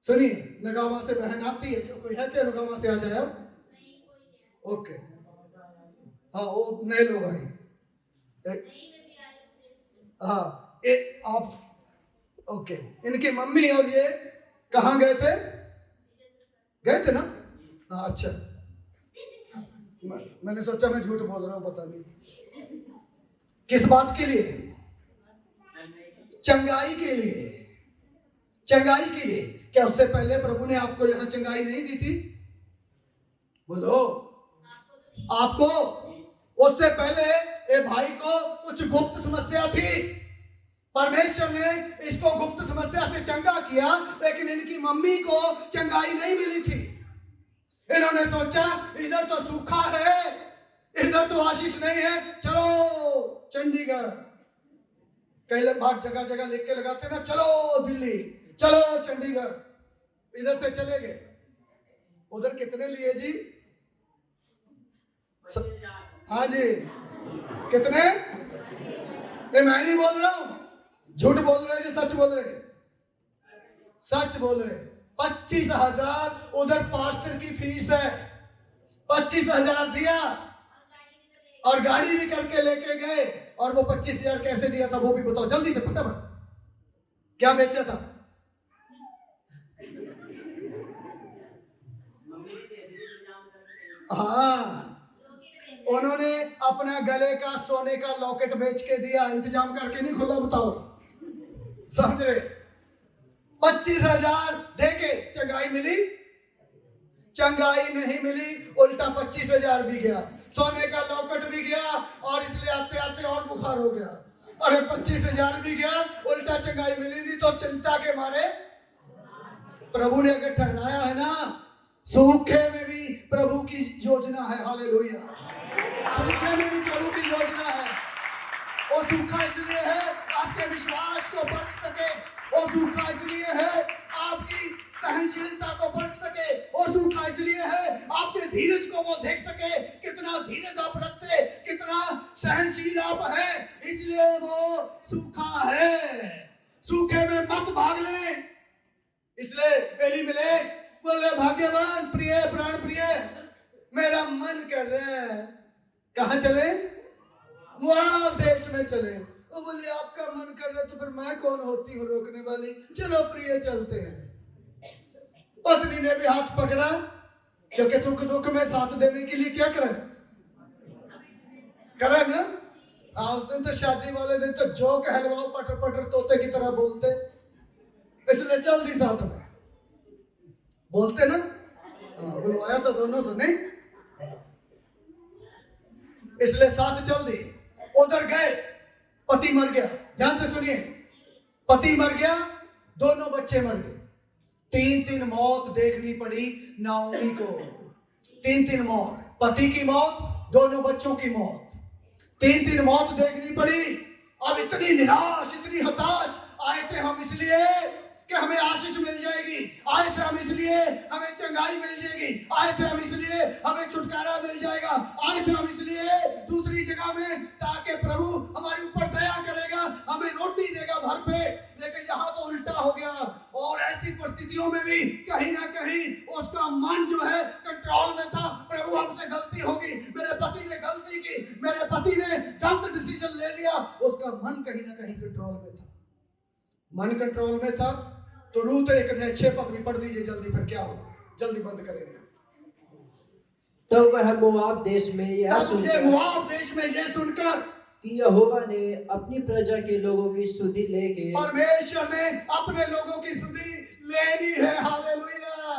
सुनिए, नगामा से बहन आती है, कोई है क्या नगामा से? आ जाए। ओके, हाँ वो नए लोग आए। हाँ, आप ओके। इनकी मम्मी और ये कहाँ गए थे? गए थे ना? हाँ, अच्छा। मैंने सोचा मैं झूठ बोल रहा हूं, पता नहीं किस बात के लिए। चंगाई के लिए, चंगाई के लिए। क्या उससे पहले प्रभु ने आपको यहां चंगाई नहीं दी थी? बोलो, आपको उससे पहले ये भाई को कुछ गुप्त समस्या थी, परमेश्वर ने इसको गुप्त समस्या से चंगा किया, लेकिन इनकी मम्मी को चंगाई नहीं मिली थी। इन्होंने सोचा इधर तो सूखा है, इधर तो आशीष नहीं है, चलो चंडीगढ़। कई लोग बात जगह जगह लिख के लगाते ना, चलो दिल्ली, चलो चंडीगढ़, इधर से चले गए। उधर कितने लिए जी? हाँ जी, कितने? ये मैं नहीं बोल रहा हूं, झूठ बोल रहे जी, सच बोल रहे, सच बोल रहे। 25,000 उधर पास्टर की फीस है, 25,000 दिया और गाड़ी भी करके लेके गए। और वो 25,000 कैसे दिया था वो भी बताओ जल्दी से, फटाफट। क्या बेचा था? हाँ, उन्होंने अपना गले का सोने का लॉकेट बेच के दिया, इंतजाम करके नहीं खुला, बताओ, समझ रहे? 25,000 देके चंगाई मिली? चंगाई नहीं मिली, उल्टा 25,000 भी गया, सोने का लॉकेट भी गया, और इसलिए आते आते और बुखार हो गया। अरे 25,000 भी गया, उल्टा चंगाई मिली नहीं, तो चिंता के मारे प्रभु ने अगर ठहराया है ना, सूखे में भी प्रभु की योजना है। हालेलुया, सूखे में भी प्रभु की योजना है। वो सूखा इसलिए है आपके विश्वास को परख सके, वो सूखा इसलिए है आपकी सहनशीलता को परख सके, वो सूखा इसलिए है आपके धीरज को वो देख सके, कितना धीरज आप रखते, कितना सहनशील आप हैं, इसलिए वो सूखा है। सूखे में मत भाग ले। इसलिए एलीमेलेक बोले, भाग्यवान, प्रिय, प्राण प्रिय, मेरा मन कर रहा है कहां चले? मोआब देश में चले। वो बोले आपका मन कर रहा है तो फिर मैं कौन होती हूँ रोकने वाली, चलो प्रिय चलते हैं। पत्नी ने भी हाथ पकड़ा, क्योंकि सुख दुख में साथ देने के लिए क्या करे? करे ना? उस दिन तो शादी वाले दिन तो जो कहलवाओ पटर पटर तोते की तरह बोलते, इसलिए चल दी साथ में, बोलते ना। बुलवाया तो दोनों से नहीं। इसलिए साथ चल दी। उधर गए, पति मर गया। ध्यान से सुनिए, पति मर गया, दोनों बच्चे मर गए। 3-3 मौत देखनी पड़ी नाओमी को। 3-3 मौत, पति की मौत, दोनों बच्चों की मौत, 3-3 मौत देखनी पड़ी। अब इतनी निराश, इतनी हताश। आए थे हम इसलिए कि हमें आशीष मिल जाएगी, आए थे हम इसलिए हमें चंगाई मिल जाएगी, आए थे हम इसलिए हमें छुटकारा मिल जाएगा, आए थे हम इसलिए दूसरी जगह में ताकि प्रभु हमारे ऊपर दया करेगा, हमें रोटी देगा भर पेट। लेकिन यहाँ तो उल्टा हो गया। और ऐसी परिस्थितियों में भी कहीं ना कहीं उसका मन जो है कंट्रोल में था। प्रभु हमसे गलती होगी, मेरे पति ने गलती की, मेरे पति ने गलत डिसीजन ले लिया। उसका मन कहीं ना कहीं कंट्रोल में था। मन कंट्रोल में था तो रूत एक ने 6 पद भी पढ़ दीजिए जल्दी, फिर क्या हुआ, जल्दी बंद करेंगे। तो वह मोआब देश में यह सुनकर, मोआब देश में यह सुनकर कि यहोवा ने अपनी प्रजा के लोगों की सुधि लेके, परमेश्वर ने अपने लोगों की सुधि लेनी है। हालेलुया।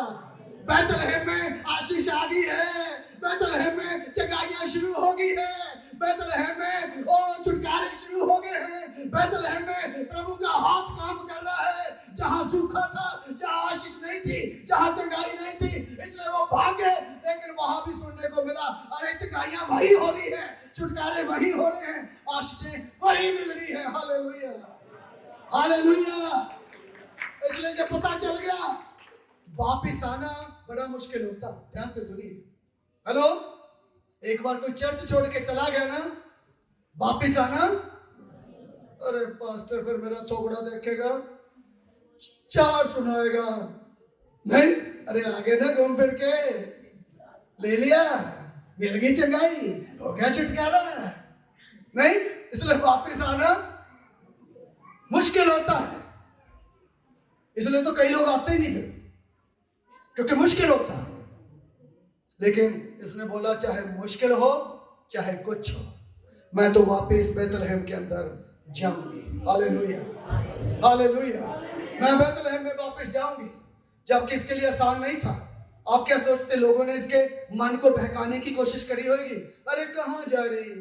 बैतलहम में आशीष आ गई है, बैतलहम में चंगाइयां शुरू हो गई है, बैतलहम में छुटकारे शुरू हो गए हैं, बैतलहम में प्रभु का हाथ काम कर रहा है। जहां सूखा था, जहां आशीष नहीं थी, जहां चंगाई नहीं थी, इसलिए वो भागे। लेकिन वहां भी सुनने को मिला, अरे चंगाइयां वही हो रही है, छुटकारे वही हो रहे हैं, आशीषें वही मिल रही है। Hallelujah, hallelujah. इसलिए जब पता चल गया, वापिस आना बड़ा मुश्किल होता। ध्यान से सुनिए। हेलो, एक बार कोई चर्च छोड़ के चला गया ना, वापिस आना, अरे पास्टर फिर मेरा थोबड़ा देखेगा, 4 सुनाएगा, नहीं, अरे आगे ना घूम फिर के ले लिया, मिल गई चंगाई, हो गया छुटकारा, नहीं। इसलिए वापिस आना मुश्किल होता है। इसलिए तो कई लोग आते ही नहीं फिर, क्योंकि मुश्किल होता है। लेकिन इसने बोला चाहे मुश्किल हो चाहे कुछ हो, मैं तो वापस बैतलहम के अंदर जाऊंगी। Hallelujah, hallelujah. मैं बैतलहम में वापस जाऊंगी। जबकि इसके लिए आसान नहीं था। आप क्या सोचते, लोगों ने इसके मन को बहकाने की कोशिश करी होगी, अरे कहां जा रही,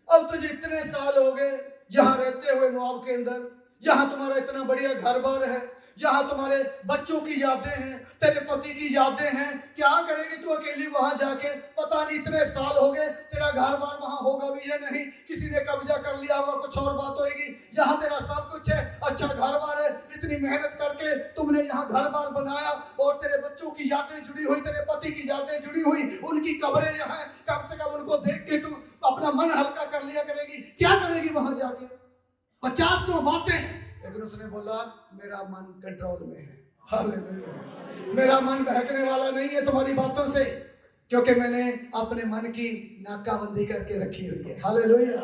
अब तुझे इतने साल हो गए यहाँ रहते हुए मोआब के अंदर, यहाँ तुम्हारा इतना बढ़िया घर बार है, यहाँ तुम्हारे बच्चों की यादें हैं, तेरे पति की यादें हैं, क्या करेगी तू अकेली वहां जाके, पता नहीं इतने साल हो गए, तेरा घर बार वहां होगा भी या नहीं, किसी ने कब्जा कर लिया होगा, कुछ और बात होगी। यहाँ तेरा सब कुछ है, अच्छा घर बार है, इतनी मेहनत करके तुमने यहाँ घर बार बनाया, और तेरे बच्चों की यादें जुड़ी हुई, तेरे पति की यादें जुड़ी हुई, उनकी कब्रें यहाँ, कम से कम उनको देख के तू अपना मन हल्का कर लिया करेगी। क्या करेगी वहां जाके, 50 बातें। लेकिन उसने बोला मेरा मन कंट्रोल में है। हालेलुया। मेरा मन बहकने वाला नहीं है तुम्हारी बातों से, क्योंकि मैंने अपने मन की नाकाबंदी करके रखी हुई है। Hallelujah,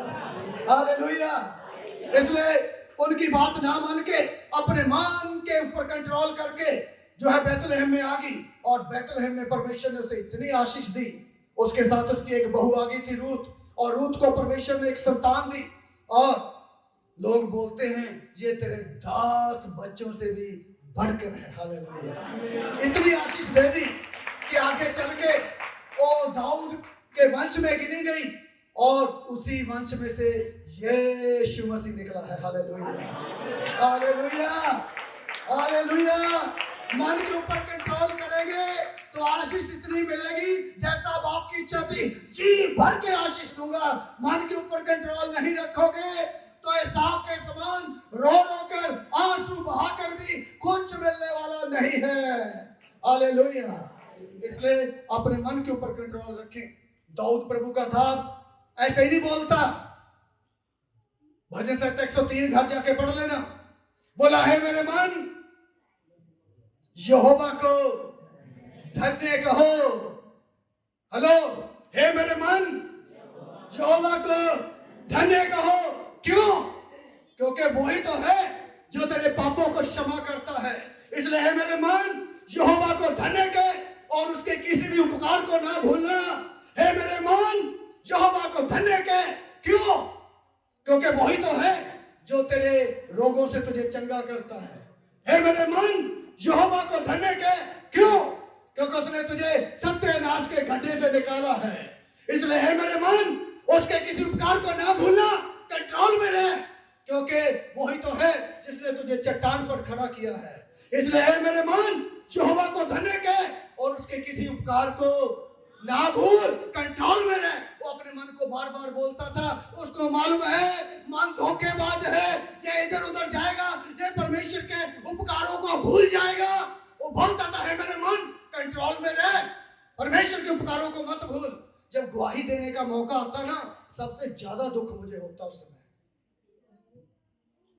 hallelujah. इसलिए उनकी बात ना मान के अपने मन के ऊपर कंट्रोल करके जो है बैतलहम में आ गई। और बैतलहम में परमेश्वर ने उसे इतनी आशीष दी, उसके साथ उसकी एक बहू आ गई थी रूत, और रूत को परमेश्वर ने एक संतान दी। और लोग बोलते हैं ये तेरे 10 बच्चों से भी बढ़कर है। हालेलुया। इतनी आशीष दे दी कि आगे चल के वो दाऊद के वंश में गिनी गई, और उसी वंश में से यीशु मसीह निकला है। Hallelujah, hallelujah, hallelujah. मन के ऊपर कंट्रोल करेंगे तो आशीष इतनी मिलेगी जैसा बाप की इच्छा थी, जी भर के आशीष दूंगा। मन के ऊपर कंट्रोल नहीं रखोगे तो एसाव के समान रो रो कर, आंसू बहाकर भी कुछ मिलने वाला नहीं है। हालेलुया। इसलिए अपने मन के ऊपर कंट्रोल रखें। दाऊद प्रभु का दास ऐसे ही नहीं बोलता। भजन संहिता 103 घर जाके पढ़ लेना। बोला है मेरे मन यहोवा को धन्य कहो। हेलो, हे मेरे मन यहोवा को धन्य कहो। क्यों? क्योंकि वही तो है जो तेरे पापों को क्षमा करता है। इसलिए है मेरे मन यहोवा को धन्य कह और उसके किसी भी उपकार को ना भूलना। हे मेरे मन यहोवा को धन्य कह। क्यों? क्योंकि वही तो है जो तेरे रोगों से तुझे चंगा करता है। हे मेरे मन यहोवा को धन्य कह। क्यों? क्योंकि उसने तुझे सत्यानाश के गड्ढे से निकाला है। इसलिए हे मेरे मन उसके किसी उपकार को ना भूलना, कंट्रोल में रह, क्योंकि वही तो है जिसने तुझे चट्टान पर खड़ा किया है। इसलिए है मेरे मन, यहोवा को धन्य कह और उसके किसी उपकार को ना भूल, कंट्रोल में रह। वो अपने मन को बार बार बोलता था, उसको मालूम है मन धोखेबाज है, ये इधर उधर जाएगा, ये परमेश्वर के उपकारों को भूल जाएगा। वो बोलता था, है मेरे मन, कंट्रोल में रह, परमेश्वर के उपकारों को मत भूल। जब गवाही देने का मौका आता ना, सबसे ज्यादा दुख मुझे होता उस समय।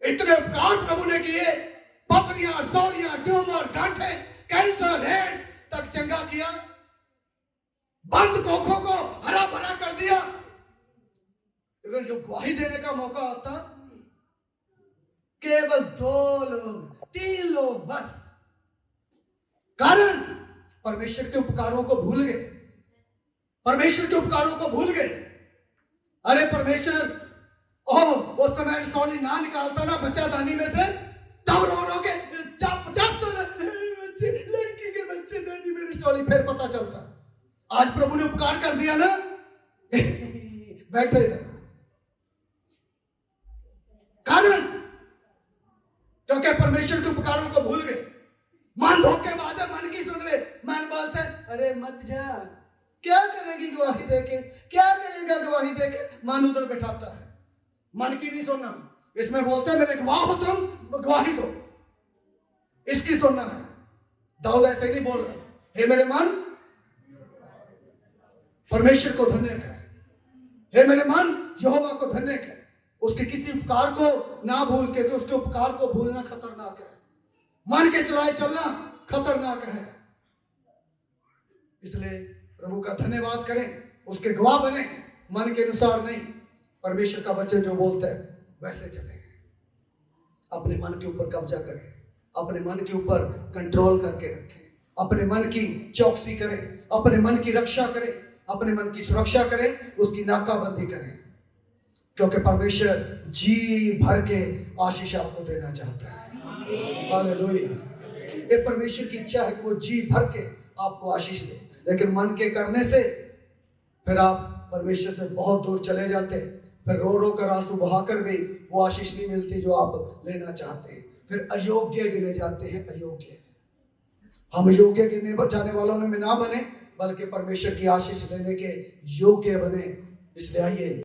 इतने उपकार प्रभु ने किए, पथरियां, अरसौलियां, ट्यूमर, गांठे, कैंसर, एड्स तक चंगा किया, बंद कोखों को हरा भरा कर दिया। लेकिन जब गवाही देने का मौका आता, केवल 2 लोग, 3 लोग बस, कारण परमेश्वर के उपकारों को भूल गए, परमेश्वर के उपकारों को भूल गए। अरे परमेश्वर, ओह उस समय रसौली ना निकालता ना बच्चादानी में से, तब रो रो के 50 बच्चे, लड़की के बच्चे दानी में रसौली, फिर पता चलता आज प्रभु ने उपकार कर दिया ना। बैठे इधर, कारण क्योंकि परमेश्वर के उपकारों को भूल गए। मन धोखेबाज है, मन की सुन रहे, मन बोलते हैं अरे मत जा, क्या करेगी गवाही देके, क्या करेगा गवाही देके, मन उधर बैठाता है, मन की नहीं सुनना। इसमें बोलते हैं मेरे गवाह हो तुम, गवाही दो, इसकी सुनना है। दाऊद ऐसे ही नहीं बोल रहा, हे मेरे मन परमेश्वर को धन्य कह, हे मेरे मन यहोवा को धन्य कह, उसके किसी उपकार को ना भूल, के तो उसके उपकार को भूलना खतरनाक है, मन के चलाए चलना खतरनाक है। इसलिए प्रभु का धन्यवाद करें, उसके गवाह बने, मन के अनुसार नहीं, परमेश्वर का बच्चे जो बोलते हैं वैसे चले। अपने मन के ऊपर कब्जा करें, अपने मन के ऊपर कंट्रोल करके रखें, अपने मन की चौकसी करें, अपने मन की रक्षा करें, अपने मन की सुरक्षा करें, उसकी नाकाबंदी करें, क्योंकि परमेश्वर जी भर के आशीष आपको देना चाहता है। हालेलुया। ये परमेश्वर की इच्छा है कि वो जी भर के आपको आशीष दे, लेकिन मन के करने से फिर आप परमेश्वर से बहुत दूर चले जाते हैं। फिर रो रो कर आंसू बहाकर भी वो आशीष नहीं मिलती जो आप लेना चाहते हैं। फिर अयोग्य गिने जाते हैं, अयोग्य। हम योग्य गिने जाने वालों में ना बने, बल्कि परमेश्वर की आशीष लेने के योग्य बने। इसलिए आइए